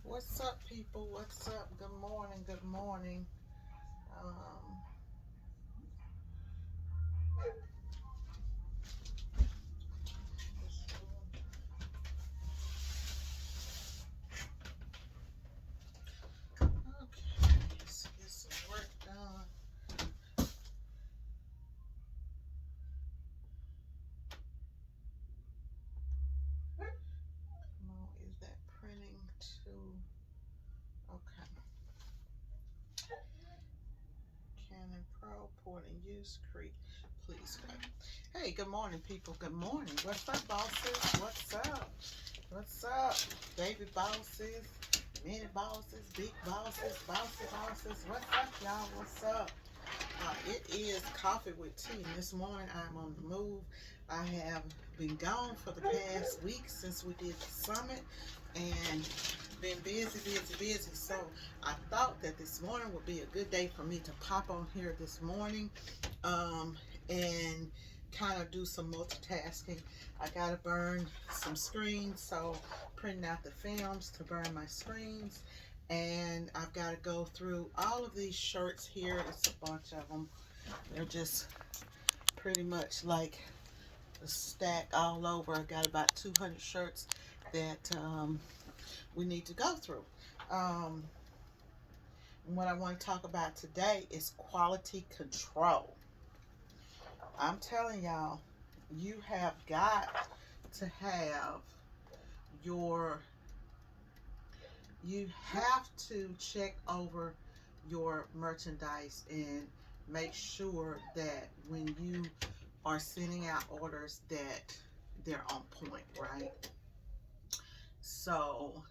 What's up, people? What's up? Good morning. Good morning. Um, okay, let's get some work done. Come on, is that printing too? Okay. Canon Pro, port and use, create. Please wait. Hey, good morning, people. Good morning. What's up, bosses? What's up? What's up, baby bosses, mini bosses, big bosses, bossy bosses? What's up, y'all? What's up? It is coffee with tea. This morning I'm on the move. I have been gone for the past week since we did the summit and been busy, busy, busy. So I thought that this morning would be a good day for me to pop on here this morning and kind of do some multitasking. I got to burn some screens, so printing out the films to burn my screens, and I've got to go through all of these shirts here. It's a bunch of them. They're just pretty much like a stack all over. I got about 200 shirts that we need to go through. Um, what I want to talk about today is quality control. I'm telling y'all, you have got to have your you have to check over your merchandise and make sure that when you are sending out orders that they're on point, right? So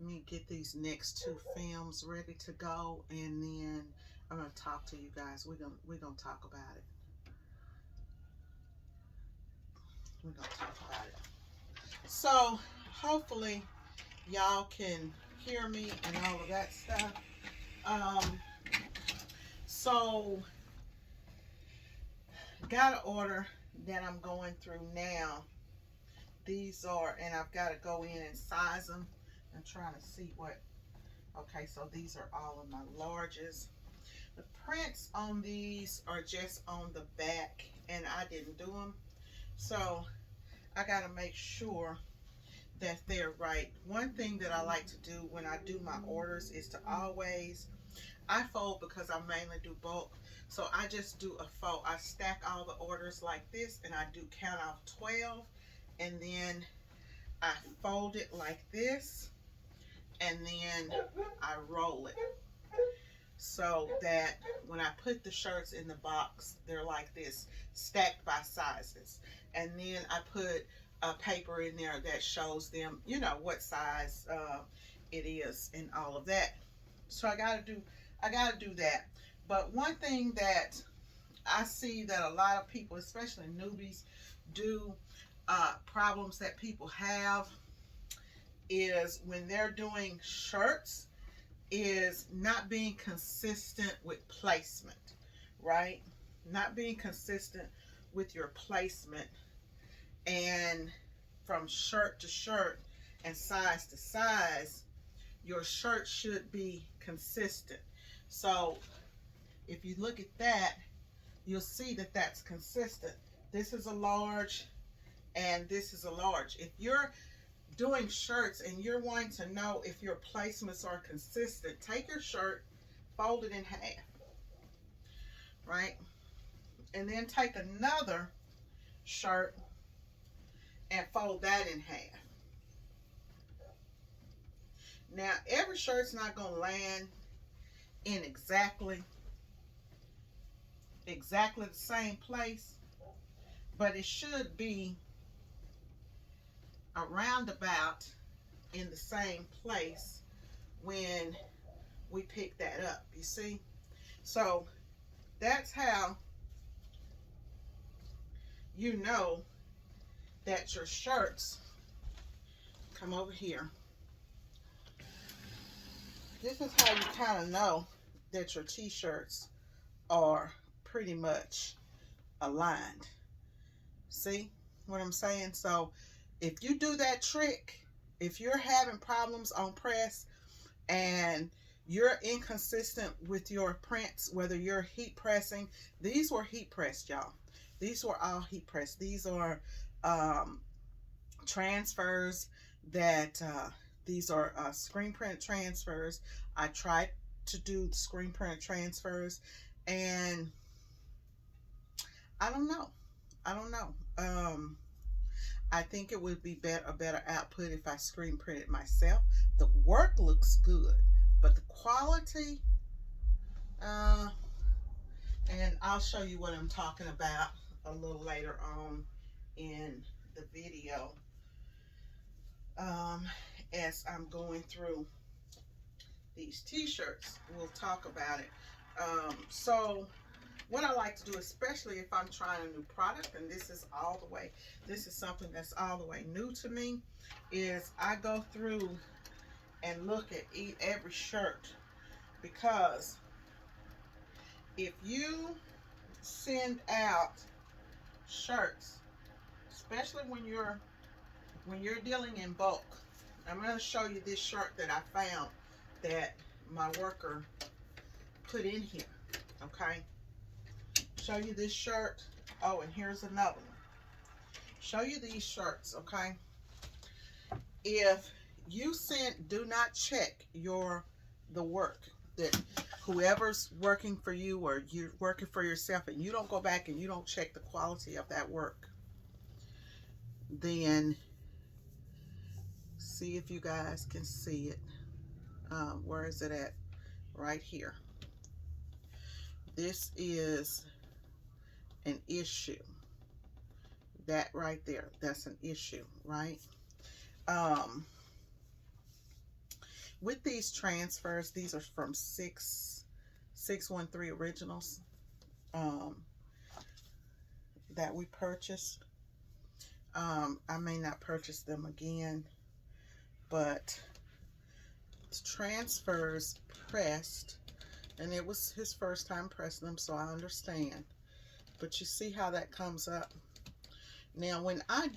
let me get these next two films ready to go, and then I'm gonna talk to you guys. We're gonna talk about it. We're gonna talk about it. So hopefully y'all can hear me and all of that stuff. Um, so got an order that I'm going through now. These are, and I've got to go in and size them. I'm trying to see what. Okay, so these are all of my larges. The prints on these are just on the back, and I didn't do them, so I got to make sure that they're right. One thing that I like to do when I do my orders is to always, I fold because I mainly do bulk. So I just do a fold. I stack all the orders like this, and I do count off 12, and then I fold it like this, and then I roll it so that when I put the shirts in the box, they're like this, stacked by sizes. And then I put a paper in there that shows them, what size it is and all of that. So I gotta do that. But one thing that I see that a lot of people, especially newbies, do, problems that people have is when they're doing shirts, is not being consistent with placement, right? Not being consistent with your placement, and from shirt to shirt and size to size, your shirt should be consistent. So if you look at that, you'll see that that's consistent. This is a large and this is a large. If you're doing shirts and you're wanting to know if your placements are consistent, take your shirt, fold it in half, right? And then take another shirt and fold that in half. Now, every shirt's not going to land in exactly the same place, but it should be around about in the same place when we pick that up, you see? So that's how you know that your shirts, come over here, this is how you kind of know that your t-shirts are pretty much aligned. See what I'm saying? So if you do that trick, if you're having problems on press and you're inconsistent with your prints, whether you're heat pressing, these were heat pressed, y'all. These were all heat pressed. These are transfers that these are screen print transfers. I tried to do screen print transfers, and I don't know. I don't know. I think it would be a better output if I screen printed myself. The work looks good, but the quality, and I'll show you what I'm talking about a little later on in the video, as I'm going through these t-shirts. We'll talk about it. So what I like to do, especially if I'm trying a new product, and this is something that's all the way new to me, is I go through and look at every shirt, because if you send out shirts, especially when you're dealing in bulk. I'm going to show you this shirt that I found that my worker put in here. Okay, show you this shirt. Oh, and here's another one. Show you these shirts. Okay, if you do not check the work that whoever's working for you, or you're working for yourself, and you don't go back and you don't check the quality of that work, then see if you guys can see it. Where is it at? Right here. This is an issue. That right there, that's an issue, right? With these transfers, these are from 613 Originals that we purchased. I may not purchase them again, but transfers pressed, and it was his first time pressing them, so I understand. But you see how that comes up. Now when I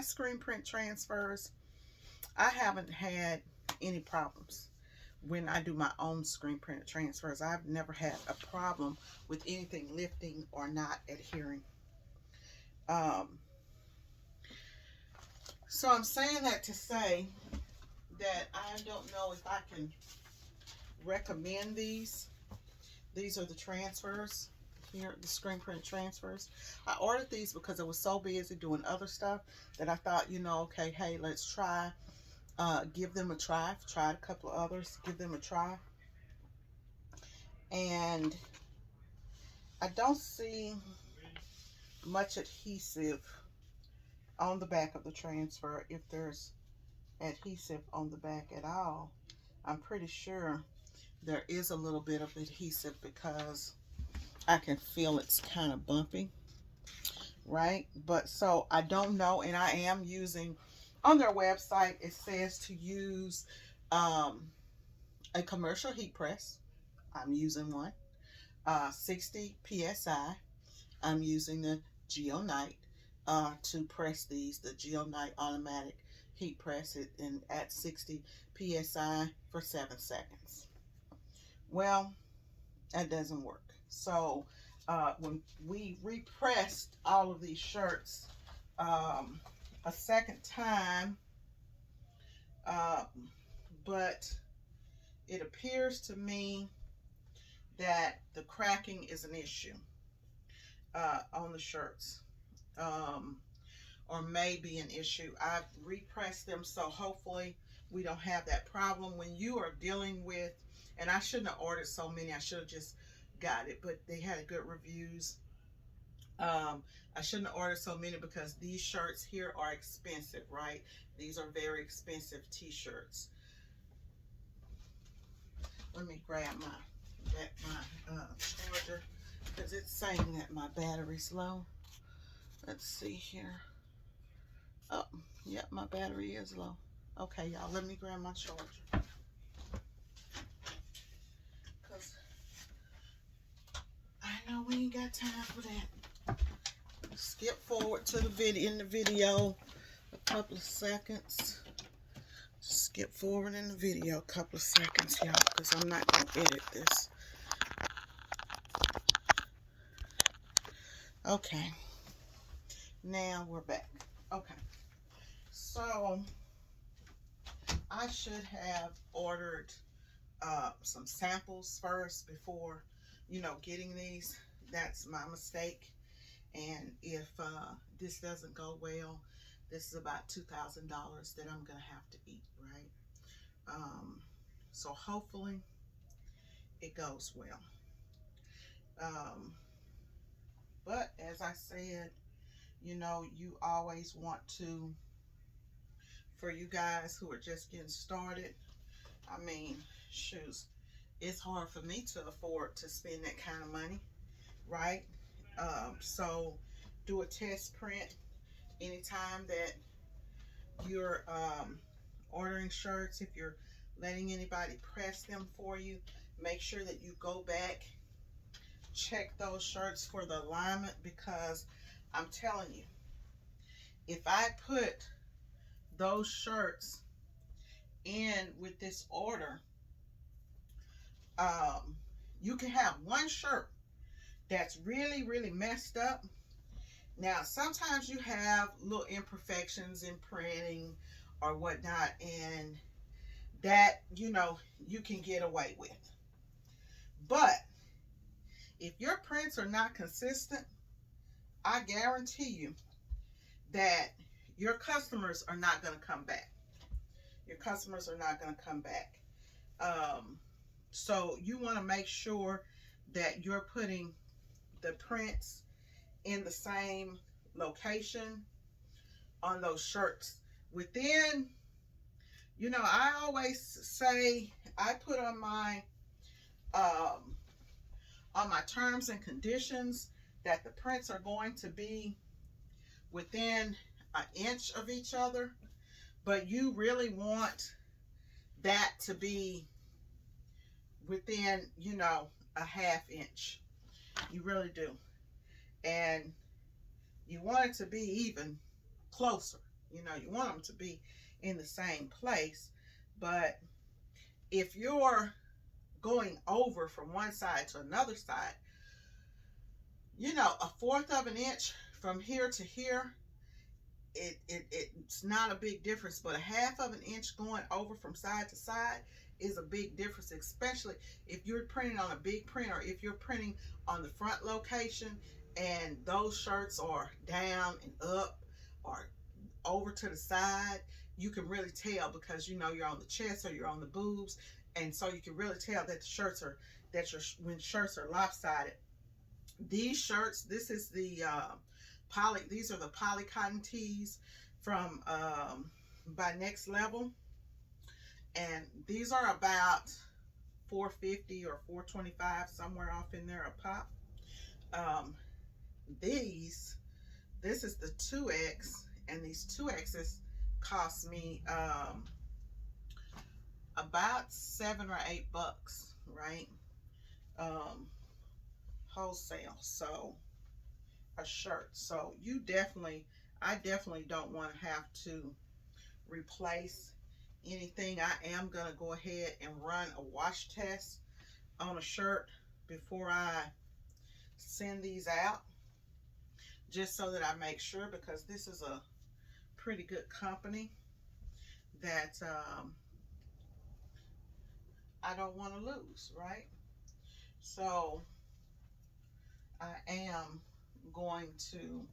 screen print transfers, I haven't had any problems. When I do my own screen print transfers, I've never had a problem with anything lifting or not adhering. So I'm saying that to say that I don't know if I can recommend these. These are the transfers here, the screen print transfers. I ordered these because I was so busy doing other stuff that I thought, you know, okay, hey, let's try, give them a try. I've tried a couple of others, give them a try. And I don't see much adhesive on the back of the transfer, if there's adhesive on the back at all. I'm pretty sure there is a little bit of adhesive because I can feel it's kind of bumpy, right? But so I don't know, and I am using, on their website it says to use a commercial heat press. I'm using one, 60 psi. I'm using the Geonite to press these, the Geonite automatic heat press it in at 60 psi for 7 seconds. Well, that doesn't work. So when we repressed all of these shirts a second time, but it appears to me that the cracking is an issue on the shirts, or may be an issue. I've repressed them, so hopefully we don't have that problem. When you are dealing with, and I shouldn't have ordered so many, I should have just got it, but they had good reviews. I shouldn't have ordered so many because these shirts here are expensive, right? These are very expensive t-shirts. Let me grab my charger, because it's saying that my battery's low. Let's see here. Oh, yep, my battery is low. Okay, y'all, let me grab my charger, because I know we ain't got time for that. Skip forward to the video. a couple of seconds. Skip forward in the video a couple of seconds, y'all, because I'm not going to edit this. Okay, now we're back. Okay, so I should have ordered some samples first before, getting these. That's my mistake. And if this doesn't go well, this is about $2,000 that I'm going to have to eat, right? So hopefully it goes well. But as I said, you always want to, for you guys who are just getting started, I mean, shoes, it's hard for me to afford to spend that kind of money, right? So do a test print anytime that you're ordering shirts. If you're letting anybody press them for you, make sure that you go back, check those shirts for the alignment, because I'm telling you, if I put those shirts in with this order, you can have one shirt that's really, really messed up. Now, sometimes you have little imperfections in printing or whatnot, and that, you can get away with. But if your prints are not consistent, I guarantee you that your customers are not going to come back. Your customers are not going to come back. So you want to make sure that you're putting the prints in the same location on those shirts. Within, I always say, I put on my terms and conditions that the prints are going to be within an inch of each other, but you really want that to be within, a half inch. You really do. And you want it to be even closer. You want them to be in the same place. But if you're going over from one side to another side, a fourth of an inch from here to here, it's not a big difference, but a half of an inch going over from side to side is a big difference, especially if you're printing on a big print, or if you're printing on the front location and those shirts are down and up or over to the side. You can really tell, because you're on the chest or you're on the boobs, and so you can really tell that the shirts are when shirts are lopsided. These shirts, this is the these are the poly cotton tees from by Next Level, and these are about $4.50 or $4.25, somewhere off in there a pop. This is the 2X, and these 2X's cost me about $7 or $8, right? Wholesale. So a shirt. So I definitely don't want to have to replace anything. I am going to go ahead and run a wash test on a shirt before I send these out, just so that I make sure, because this is a pretty good company that I don't want to lose, right? So I am going to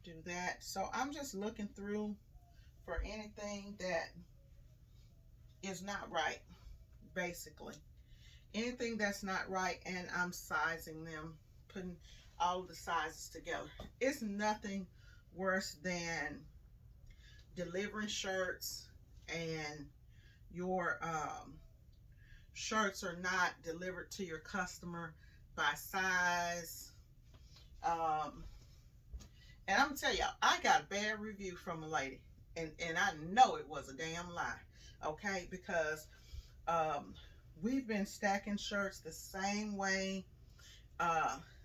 do that. So I'm just looking through for anything that is not right, basically. Anything that's not right, and I'm sizing them, putting all of the sizes together. It's nothing worse than delivering shirts and your shirts are not delivered to your customer by size. And I'm gonna tell y'all, I got a bad review from a lady, and I know it was a damn lie, okay? Because we've been stacking shirts the same way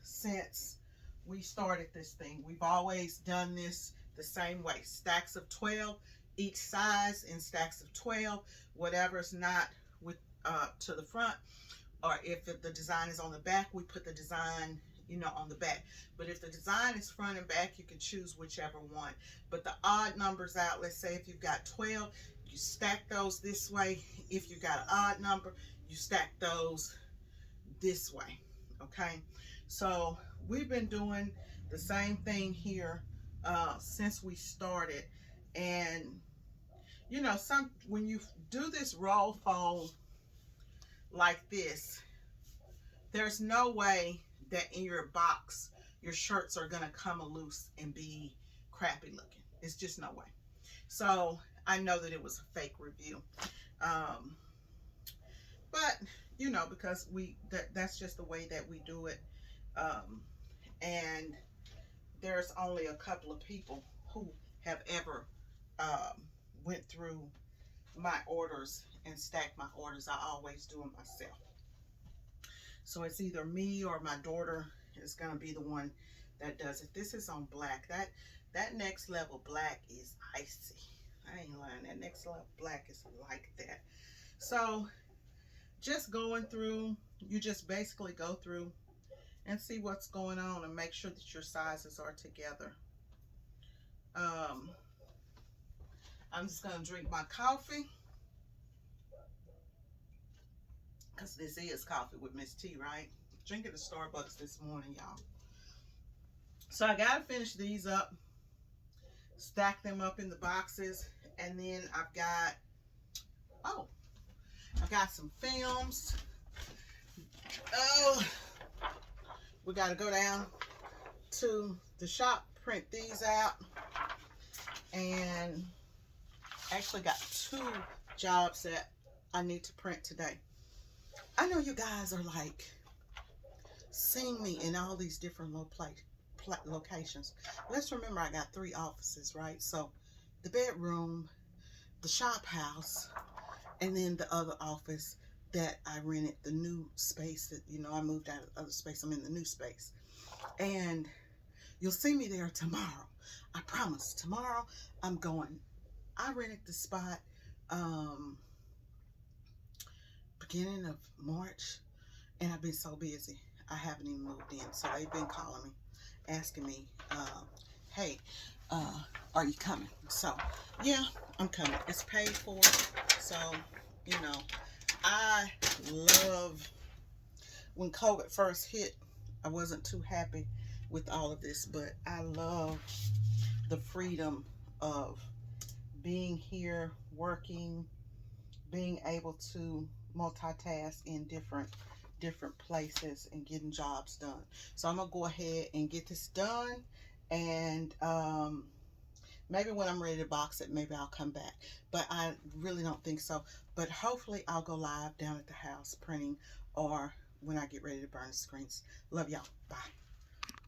since we started this thing. We've always done this the same way. Stacks of 12, each size in stacks of 12. Whatever's not with to the front, or if the design is on the back, we put the design, you know, on the back. But if the design is front and back, you can choose whichever one. But the odd numbers out, let's say if you've got 12, you stack those this way. If you got an odd number, you stack those this way. Okay, so we've been doing the same thing here since we started. And you know, when you do this roll fold like this, there's no way that in your box your shirts are gonna come loose and be crappy looking. It's just no way. So I know that it was a fake review, but you know, because that's just the way that we do it. And there's only a couple of people who have ever went through my orders and stacked my orders. I always do them myself. So it's either me or my daughter is gonna be the one that does it. This is on black. That next level black is icy. I ain't lying. That next level black is like that. So just going through, you just basically go through and see what's going on and make sure that your sizes are together. I'm just gonna drink my coffee, because this is coffee with Miss T, right? Drinking the Starbucks this morning, y'all. So I gotta finish these up, stack them up in the boxes, and then I've got some films. Oh, we gotta go down to the shop, print these out, and actually got 2 jobs that I need to print today. I know you guys are like, seeing me in all these different locations. Let's remember I got 3 offices, right? So the bedroom, the shop house, and then the other office that I rented, the new space that, you know, I moved out of the other space. I'm in the new space. And you'll see me there tomorrow. I promise. Tomorrow I'm going. I rented the spot beginning of March, and I've been so busy I haven't even moved in. So they've been calling me, asking me, hey, are you coming? So yeah, I'm coming. It's paid for. So, you know, I love, when COVID first hit, I wasn't too happy with all of this, but I love the freedom of being here, working, being able to multitask in different places and getting jobs done. So I'm gonna go ahead and get this done, and maybe when I'm ready to box it, maybe I'll come back, but I really don't think so. But hopefully I'll go live down at the house printing, or when I get ready to burn the screens. Love y'all. Bye.